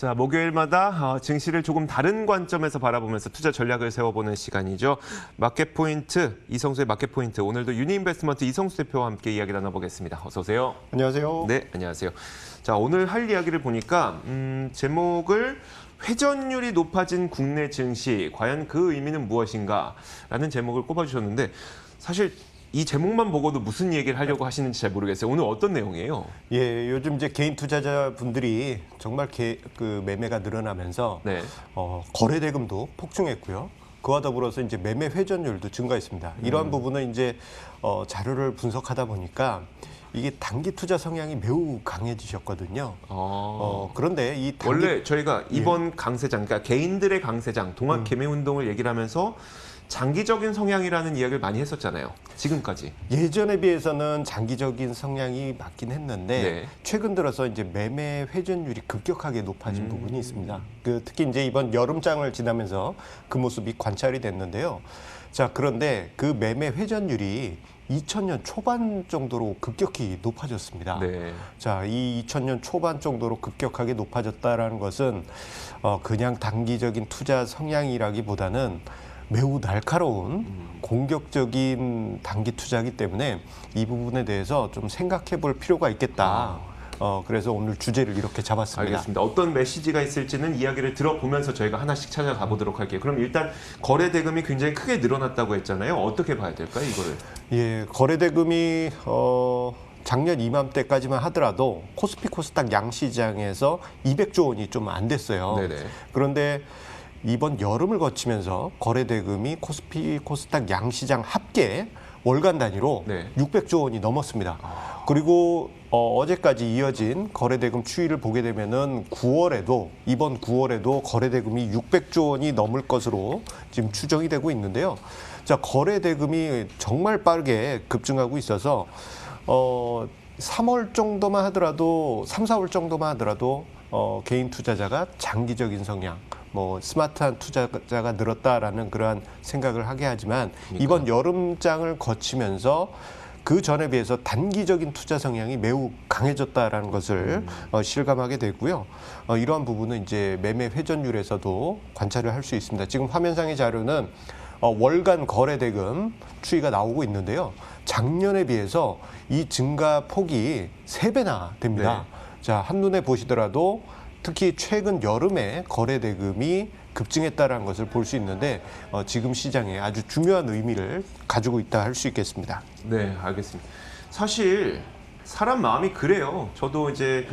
자, 목요일마다 증시를 조금 다른 관점에서 바라보면서 투자 전략을 세워보는 시간이죠. 마켓포인트, 이성수의 마켓포인트. 오늘도 유니인베스트먼트 이성수 대표와 함께 이야기 나눠보겠습니다. 어서 오세요. 안녕하세요. 네, 안녕하세요. 자, 오늘 할 이야기를 보니까 제목을 회전율이 높아진 국내 증시, 과연 그 의미는 무엇인가? 라는 제목을 꼽아주셨는데 사실 이 제목만 보고도 무슨 얘기를 하려고 하시는지 잘 모르겠어요. 오늘 어떤 내용이에요? 예, 요즘 이제 개인 투자자분들이 정말 매매가 늘어나면서 네. 거래 대금도 폭증했고요. 그와 더불어서 이제 매매 회전율도 증가했습니다. 이러한 부분은 이제 자료를 분석하다 보니까 이게 단기 투자 성향이 매우 강해지셨거든요. 그런데 이 원래 저희가 이번 강세장, 그러니까 개인들의 강세장, 동학 개매 운동을 얘기를 하면서 장기적인 성향이라는 이야기를 많이 했었잖아요. 지금까지. 예전에 비해서는 장기적인 성향이 맞긴 했는데 네. 최근 들어서 이제 매매 회전율이 급격하게 높아진 부분이 있습니다. 특히 이제 이번 여름장을 지나면서 그 모습이 관찰이 됐는데요. 자, 그런데 그 매매 회전율이 2000년 초반 정도로 급격히 높아졌습니다. 네. 자, 이 2000년 초반 정도로 급격하게 높아졌다라는 것은 그냥 단기적인 투자 성향이라기보다는 매우 날카로운 공격적인 단기 투자이기 때문에 이 부분에 대해서 좀 생각해 볼 필요가 있겠다. 그래서 오늘 주제를 이렇게 잡았습니다. 알겠습니다. 어떤 메시지가 있을지는 이야기를 들어보면서 저희가 하나씩 찾아가 보도록 할게요. 그럼 일단 거래 대금이 굉장히 크게 늘어났다고 했잖아요. 어떻게 봐야 될까요, 이거를? 예, 거래 대금이 작년 이맘때까지만 하더라도 코스피 코스닥 양시장에서 200조 원이 좀 안 됐어요. 네네. 그런데 이번 여름을 거치면서 거래 대금이 코스피 코스닥 양시장 합계 월간 단위로 네. 600조 원이 넘었습니다. 그리고 어제까지 이어진 거래 대금 추이를 보게 되면은 이번 9월에도 거래 대금이 600조 원이 넘을 것으로 지금 추정이 되고 있는데요. 자, 거래 대금이 정말 빠르게 급증하고 있어서 3월 정도만 하더라도 3, 4월 정도만 하더라도 개인 투자자가 장기적인 성향, 스마트한 투자자가 늘었다라는 그러한 생각을 하게 하지만 이번 여름장을 거치면서 그 전에 비해서 단기적인 투자 성향이 매우 강해졌다라는 것을 실감하게 되고요. 이러한 부분은 이제 매매 회전율에서도 관찰을 할 수 있습니다. 지금 화면상의 자료는 월간 거래 대금 추이가 나오고 있는데요. 작년에 비해서 이 증가 폭이 3배나 됩니다. 네. 자, 한눈에 보시더라도 특히 최근 여름에 거래 대금이 급증했다는 것을 볼 수 있는데 지금 시장에 아주 중요한 의미를 가지고 있다 할 수 있겠습니다. 네, 알겠습니다. 사실 사람 마음이 그래요. 저도 이제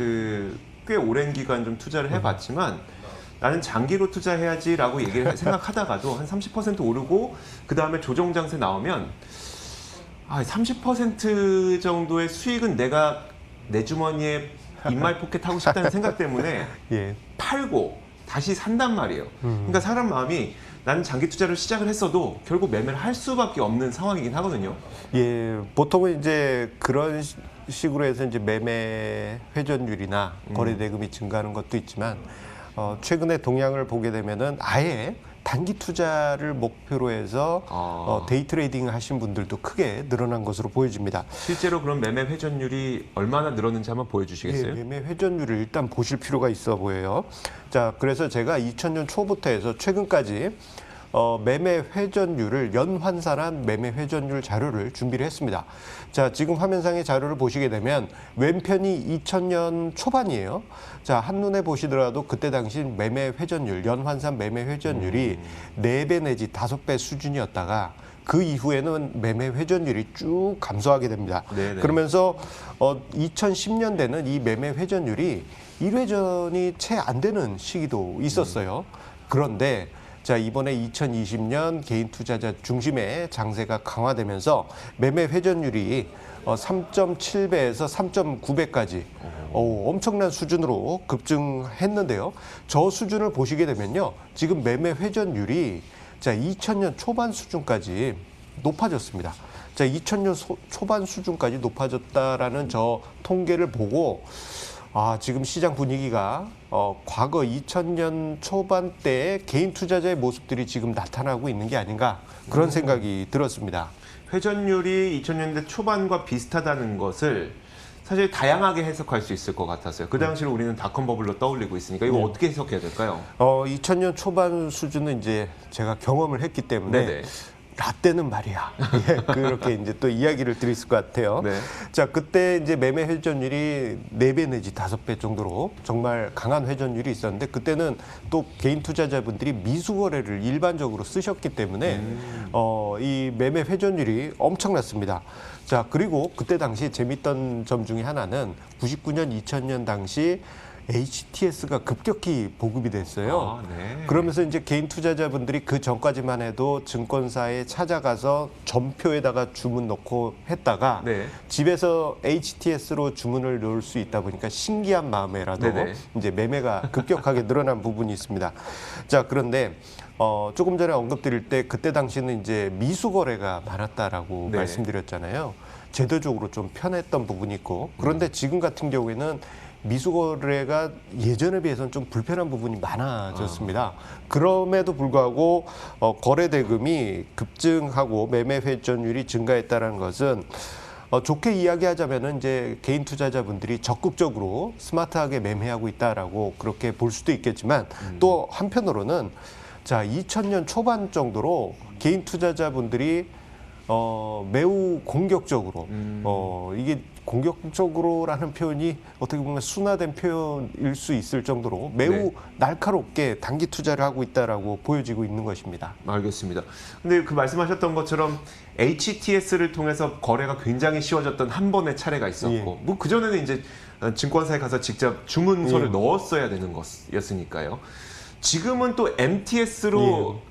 꽤 오랜 기간 좀 투자를 해봤지만 나는 장기로 투자해야지라고 생각하다가도 한 30% 오르고 그 다음에 조정 장세 나오면 30% 정도의 수익은 내가 내 주머니에 인마이 포켓 하고 싶다는 생각 때문에 예. 팔고 다시 산단 말이에요. 그러니까 사람 마음이 나는 장기 투자를 시작을 했어도 결국 매매를 할 수밖에 없는 상황이긴 하거든요. 예, 보통은 이제 그런 식으로 해서 이제 매매 회전율이나 거래 대금이 증가하는 것도 있지만 최근에 동향을 보게 되면은 아예 단기 투자를 목표로 해서 데이 트레이딩을 하신 분들도 크게 늘어난 것으로 보여집니다. 실제로 그런 매매 회전율이 얼마나 늘었는지 한번 보여주시겠어요? 예, 매매 회전율을 일단 보실 필요가 있어 보여요. 자, 그래서 제가 2000년 초부터 해서 최근까지 매매 회전율을 연환산한 매매 회전율 자료를 준비를 했습니다. 자, 지금 화면상의 자료를 보시게 되면 왼편이 2000년 초반이에요. 자, 한눈에 보시더라도 그때 당시 매매 회전율, 연환산 매매 회전율이 4배 내지 5배 수준이었다가 그 이후에는 매매 회전율이 쭉 감소하게 됩니다. 네네. 그러면서 2010년대는 이 매매 회전율이 1회전이 채 안 되는 시기도 있었어요. 그런데 자, 이번에 2020년 개인 투자자 중심의 장세가 강화되면서 매매 회전율이 3.7배에서 3.9배까지 엄청난 수준으로 급증했는데요. 저 수준을 보시게 되면요. 지금 매매 회전율이 2000년 초반 수준까지 높아졌습니다. 자, 2000년 초반 수준까지 높아졌다라는 저 통계를 보고 지금 시장 분위기가 과거 2000년 초반 때의 개인 투자자의 모습들이 지금 나타나고 있는 게 아닌가 그런 생각이 들었습니다. 회전율이 2000년대 초반과 비슷하다는 것을 사실 다양하게 해석할 수 있을 것 같았어요. 그 당시로 우리는 닷컴 버블로 떠올리고 있으니까 이거 어떻게 해석해야 될까요? 2000년 초반 수준은 이제 제가 경험을 했기 때문에 네네. 라떼는 말이야. 예, 그렇게 이제 또 이야기를 드릴 것 같아요. 네. 자, 그때 이제 매매 회전율이 4배 내지 5배 정도로 정말 강한 회전율이 있었는데 그때는 또 개인 투자자분들이 미수 거래를 일반적으로 쓰셨기 때문에 이 매매 회전율이 엄청났습니다. 자, 그리고 그때 당시 재밌던 점 중에 하나는 99년, 2000년 당시 HTS가 급격히 보급이 됐어요. 아, 네. 그러면서 이제 개인 투자자분들이 그 전까지만 해도 증권사에 찾아가서 전표에다가 주문 넣고 했다가 네. 집에서 HTS로 주문을 넣을 수 있다 보니까 신기한 마음에라도 네네. 이제 매매가 급격하게 늘어난 부분이 있습니다. 자, 그런데 조금 전에 언급드릴 때 그때 당시는 이제 미수 거래가 많았다라고 네. 말씀드렸잖아요. 제도적으로 좀 편했던 부분이 있고 그런데 지금 같은 경우에는 미수 거래가 예전에 비해서는 좀 불편한 부분이 많아졌습니다. 그럼에도 불구하고 거래 대금이 급증하고 매매 회전율이 증가했다는 것은 좋게 이야기하자면은 이제 개인 투자자분들이 적극적으로 스마트하게 매매하고 있다라고 그렇게 볼 수도 있겠지만 또 한편으로는 자 2000년 초반 정도로 개인 투자자분들이 매우 공격적으로 이게 공격적으로라는 표현이 어떻게 보면 순화된 표현일 수 있을 정도로 매우 네. 날카롭게 단기 투자를 하고 있다라고 보여지고 있는 것입니다. 알겠습니다. 근데 그 말씀하셨던 것처럼 HTS를 통해서 거래가 굉장히 쉬워졌던 한 번의 차례가 있었고, 예. 뭐 그전에는 이제 증권사에 가서 직접 주문서를 예. 넣었어야 되는 것이었으니까요. 지금은 또 MTS로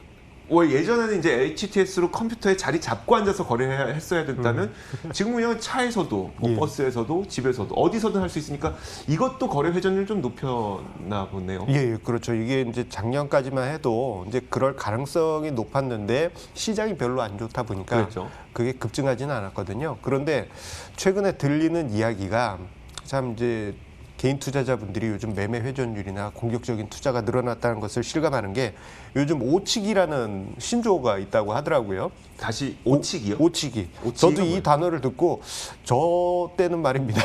예전에는 이제 HTS로 컴퓨터에 자리 잡고 앉아서 거래했어야 됐다면 지금 그냥 차에서도 뭐 예. 버스에서도 집에서도 어디서든 할 수 있으니까 이것도 거래 회전율 좀 높였나 보네요. 예, 그렇죠. 이게 이제 작년까지만 해도 이제 그럴 가능성이 높았는데 시장이 별로 안 좋다 보니까 그렇죠. 그게 급증하지는 않았거든요. 그런데 최근에 들리는 이야기가 참 이제 개인 투자자분들이 요즘 매매 회전율이나 공격적인 투자가 늘어났다는 것을 실감하는 게 요즘 오치기라는 신조어가 있다고 하더라고요. 다시 오치기요? 오치기. 오치기가 저도 이 뭐예요? 단어를 듣고 저 때는 말입니다.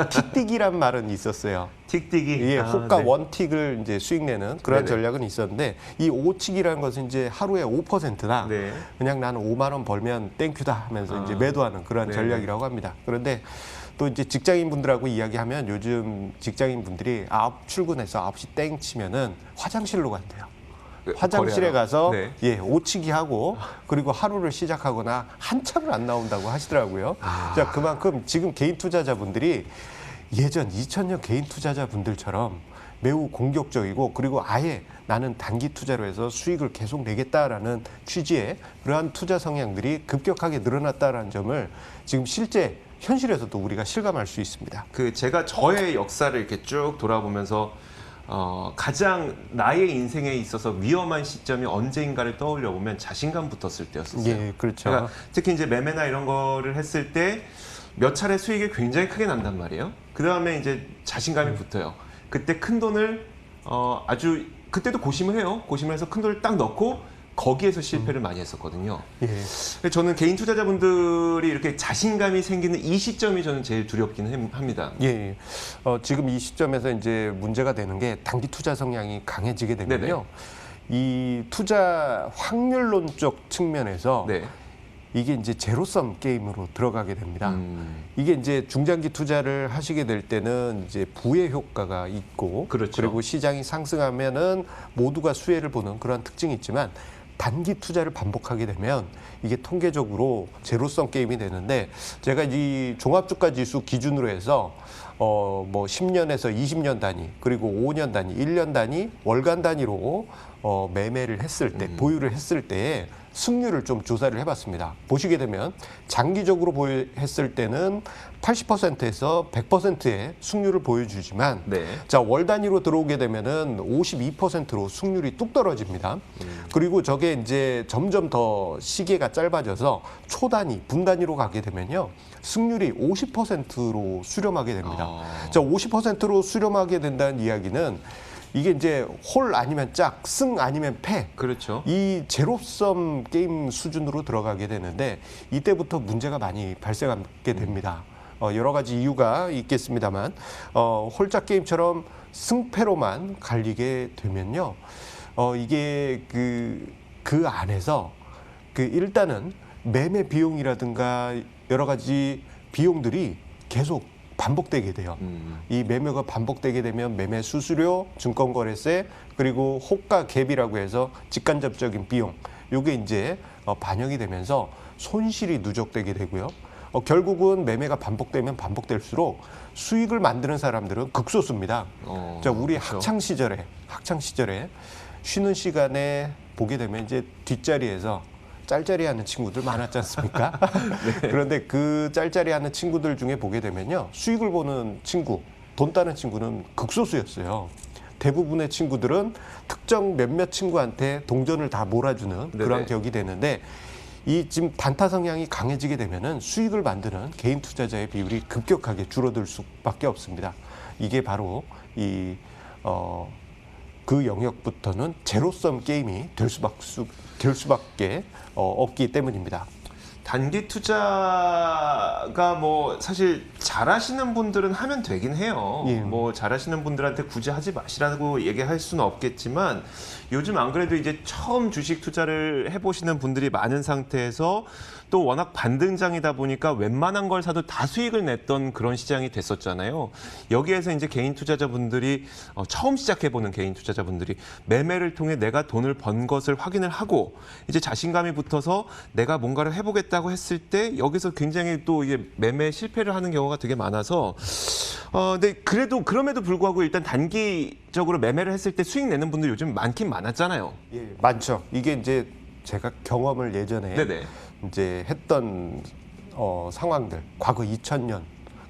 틱뛰기란 말은 있었어요. 틱틱이. 예, 아, 호가 네. 원틱을 이제 수익 내는 그런 네네. 전략은 있었는데 이 오치기라는 것은 이제 하루에 5%다. 네. 그냥 나는 5만 원 벌면 땡큐다 하면서 이제 아, 매도하는 그런 네네. 전략이라고 합니다. 그런데 또 이제 직장인분들하고 이야기하면 요즘 직장인분들이 출근해서 9시 땡 치면은 화장실로 간대요. 화장실에 거래하러. 가서 네. 예, 오치기 하고 그리고 하루를 시작하거나 한참을 안 나온다고 하시더라고요. 자, 그만큼 지금 개인 투자자분들이 예전 2000년 개인 투자자분들처럼 매우 공격적이고 그리고 아예 나는 단기 투자로 해서 수익을 계속 내겠다라는 취지의 그러한 투자 성향들이 급격하게 늘어났다라는 점을 지금 실제 현실에서도 우리가 실감할 수 있습니다. 그 제가 저의 역사를 이렇게 쭉 돌아보면서 가장 나의 인생에 있어서 위험한 시점이 언제인가를 떠올려 보면 자신감 붙었을 때였었어요. 예, 그렇죠. 그러니까 특히 이제 매매나 이런 거를 했을 때 몇 차례 수익이 굉장히 크게 난단 말이에요. 그 다음에 이제 자신감이 붙어요. 그때 큰 돈을 아주 그때도 고심을 해요. 고심을 해서 큰 돈을 딱 넣고 거기에서 실패를 많이 했었거든요. 예. 근데 저는 개인 투자자분들이 이렇게 자신감이 생기는 이 시점이 저는 제일 두렵긴 합니다. 예. 지금 이 시점에서 이제 문제가 되는 게 단기 투자 성향이 강해지게 되면요. 이 투자 확률론적 측면에서 네. 이게 이제 제로섬 게임으로 들어가게 됩니다. 이게 이제 중장기 투자를 하시게 될 때는 이제 부의 효과가 있고 그렇죠. 그리고 시장이 상승하면은 모두가 수혜를 보는 그런 특징이 있지만 단기 투자를 반복하게 되면 이게 통계적으로 제로섬 게임이 되는데 제가 이 종합주가 지수 기준으로 해서 뭐 10년에서 20년 단위 그리고 5년 단위, 1년 단위, 월간 단위로 매매를 했을 때 보유를 했을 때에 승률을 좀 조사를 해봤습니다. 보시게 되면 장기적으로 했을 때는 80%에서 100%의 승률을 보여주지만 네. 자, 월 단위로 들어오게 되면은 52%로 승률이 뚝 떨어집니다. 그리고 저게 이제 점점 더 시계가 짧아져서 초 단위, 분 단위로 가게 되면요. 승률이 50%로 수렴하게 됩니다. 자, 50%로 수렴하게 된다는 이야기는 이게 이제 홀 아니면 짝, 승 아니면 패. 그렇죠. 이 제로섬 게임 수준으로 들어가게 되는데 이때부터 문제가 많이 발생하게 됩니다. 여러 가지 이유가 있겠습니다만 홀짝 게임처럼 승패로만 갈리게 되면요. 이게 그 안에서 일단은 매매 비용이라든가 여러 가지 비용들이 계속 반복되게 돼요. 이 매매가 반복되게 되면 매매 수수료, 증권거래세, 그리고 호가 갭이라고 해서 직간접적인 비용, 요게 이제 반영이 되면서 손실이 누적되게 되고요. 결국은 매매가 반복되면 반복될수록 수익을 만드는 사람들은 극소수입니다. 자, 우리 그렇죠. 학창 시절에 쉬는 시간에 보게 되면 이제 뒷자리에서 짤짤이 하는 친구들 많았지 않습니까? 네. 그런데 그 짤짤이 하는 친구들 중에 보게 되면요. 수익을 보는 친구, 돈 따는 친구는 극소수였어요. 대부분의 친구들은 특정 몇몇 친구한테 동전을 다 몰아주는 그런 네네. 격이 되는데 이 지금 단타 성향이 강해지게 되면은 수익을 만드는 개인 투자자의 비율이 급격하게 줄어들 수밖에 없습니다. 이게 바로 그 영역부터는 제로섬 게임이 될 수밖에 없기 때문입니다. 단기 투자가 뭐 사실 잘하시는 분들은 하면 되긴 해요. 예. 뭐 잘하시는 분들한테 굳이 하지 마시라고 얘기할 수는 없겠지만 요즘 안 그래도 이제 처음 주식 투자를 해보시는 분들이 많은 상태에서 또 워낙 반등장이다 보니까 웬만한 걸 사도 다 수익을 냈던 그런 시장이 됐었잖아요. 여기에서 이제 개인 투자자분들이 처음 시작해보는 개인 투자자분들이 매매를 통해 내가 돈을 번 것을 확인을 하고 이제 자신감이 붙어서 내가 뭔가를 해보겠다고 했을 때 여기서 굉장히 또 이게 매매 실패를 하는 경우가 되게 많아서 근데 그럼에도 불구하고 일단 단기적으로 매매를 했을 때 수익 내는 분들이 요즘 많긴 많았잖아요. 예, 많죠. 이게 이제 제가 경험을 예전에 네네. 이제 했던 상황들, 과거 2000년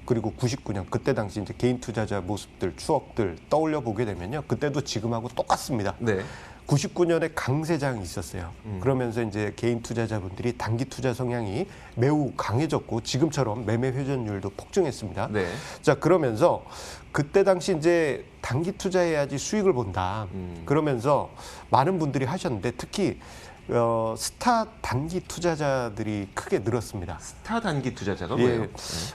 그리고 99년 그때 당시 이제 개인 투자자 모습들, 추억들 떠올려 보게 되면요, 그때도 지금하고 똑같습니다. 네. 99년에 강세장이 있었어요. 그러면서 이제 개인 투자자분들이 단기 투자 성향이 매우 강해졌고 지금처럼 매매 회전율도 폭증했습니다. 네. 자, 그러면서 그때 당시 이제 단기 투자해야지 수익을 본다. 그러면서 많은 분들이 하셨는데 특히 스타 단기 투자자들이 크게 늘었습니다. 스타 단기 투자자가 예.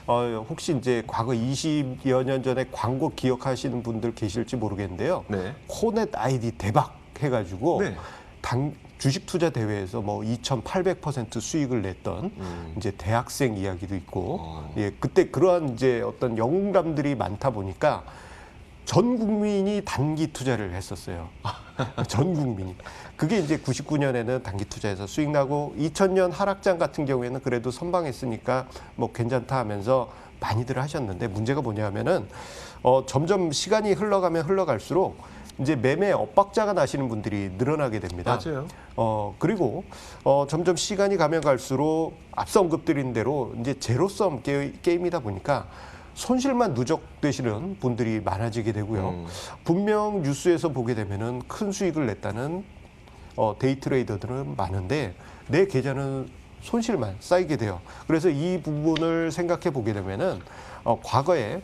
뭐예요? 혹시 이제 과거 20여 년 전에 광고 기억하시는 분들 계실지 모르겠는데요. 네. 코넷 아이디 대박 해가지고 네. 주식 투자 대회에서 뭐 2,800% 수익을 냈던 이제 대학생 이야기도 있고, 예, 그때 그러한 이제 어떤 영웅담들이 많다 보니까 전 국민이 단기 투자를 했었어요. 전 국민이. 그게 이제 99년에는 단기 투자에서 수익 나고 2000년 하락장 같은 경우에는 그래도 선방했으니까 뭐 괜찮다 하면서 많이들 하셨는데 문제가 뭐냐면은 점점 시간이 흘러갈수록 이제 매매 엇박자가 나시는 분들이 늘어나게 됩니다. 맞아요. 그리고 점점 시간이 가면 갈수록 앞서 언급드린 대로 이제 제로섬 게임이다 보니까 손실만 누적되시는 분들이 많아지게 되고요. 분명 뉴스에서 보게 되면은 큰 수익을 냈다는 데이 트레이더들은 많은데 내 계좌는 손실만 쌓이게 돼요. 그래서 이 부분을 생각해 보게 되면은 과거에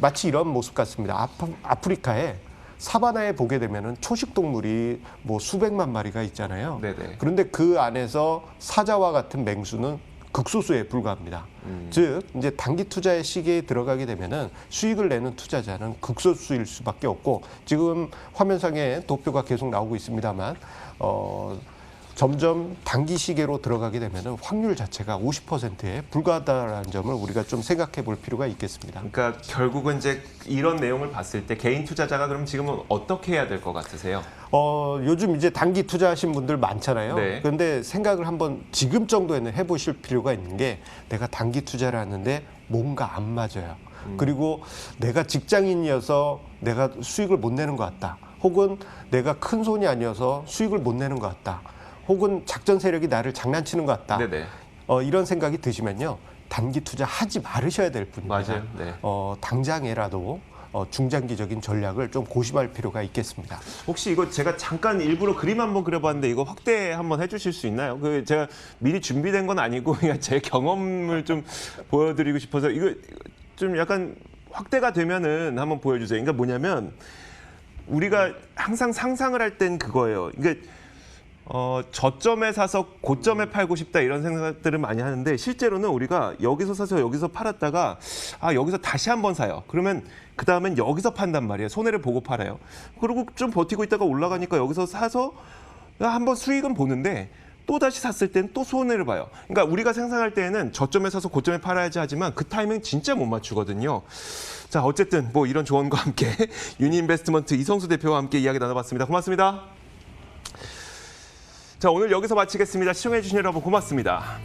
마치 이런 모습 같습니다. 아프리카에 사바나에 보게 되면은 초식 동물이 뭐 수백만 마리가 있잖아요. 네네. 그런데 그 안에서 사자와 같은 맹수는 극소수에 불과합니다. 즉 이제 단기 투자의 시기에 들어가게 되면은 수익을 내는 투자자는 극소수일 수밖에 없고 지금 화면상에 도표가 계속 나오고 있습니다만 점점 단기 시계로 들어가게 되면은 확률 자체가 50%에 불과하다라는 점을 우리가 좀 생각해 볼 필요가 있겠습니다. 그러니까 결국은 이제 이런 내용을 봤을 때 개인 투자자가 그럼 지금은 어떻게 해야 될 것 같으세요? 요즘 이제 단기 투자하신 분들 많잖아요. 네. 그런데 생각을 한번 지금 정도에는 해보실 필요가 있는 게 내가 단기 투자를 하는데 뭔가 안 맞아요. 그리고 내가 직장인이어서 내가 수익을 못 내는 것 같다. 혹은 내가 큰 손이 아니어서 수익을 못 내는 것 같다. 혹은 작전 세력이 나를 장난치는 것 같다. 네네. 이런 생각이 드시면요. 단기 투자 하지 말으셔야 될 뿐입니다. 맞아요. 네. 당장에라도 중장기적인 전략을 좀 고심할 필요가 있겠습니다. 혹시 이거 제가 잠깐 일부러 그림 한번 그려봤는데 이거 확대 한번 해주실 수 있나요? 제가 미리 준비된 건 아니고 그냥 제 경험을 좀 보여드리고 싶어서 이거 좀 약간 확대가 되면은 한번 보여주세요. 그러니까 뭐냐면 우리가 항상 상상을 할 땐 그거예요. 그러니까 저점에 사서 고점에 팔고 싶다 이런 생각들을 많이 하는데 실제로는 우리가 여기서 사서 여기서 팔았다가 여기서 다시 한번 사요. 그러면 그 다음엔 여기서 판단 말이에요. 손해를 보고 팔아요. 그리고 좀 버티고 있다가 올라가니까 여기서 사서 한번 수익은 보는데 또 다시 샀을 때는 또 손해를 봐요. 그러니까 우리가 생각할 때에는 저점에 사서 고점에 팔아야지 하지만 그 타이밍 진짜 못 맞추거든요. 자, 어쨌든 뭐 이런 조언과 함께 유니인베스트먼트 이성수 대표와 함께 이야기 나눠봤습니다. 고맙습니다. 자, 오늘 여기서 마치겠습니다. 시청해주신 여러분 고맙습니다.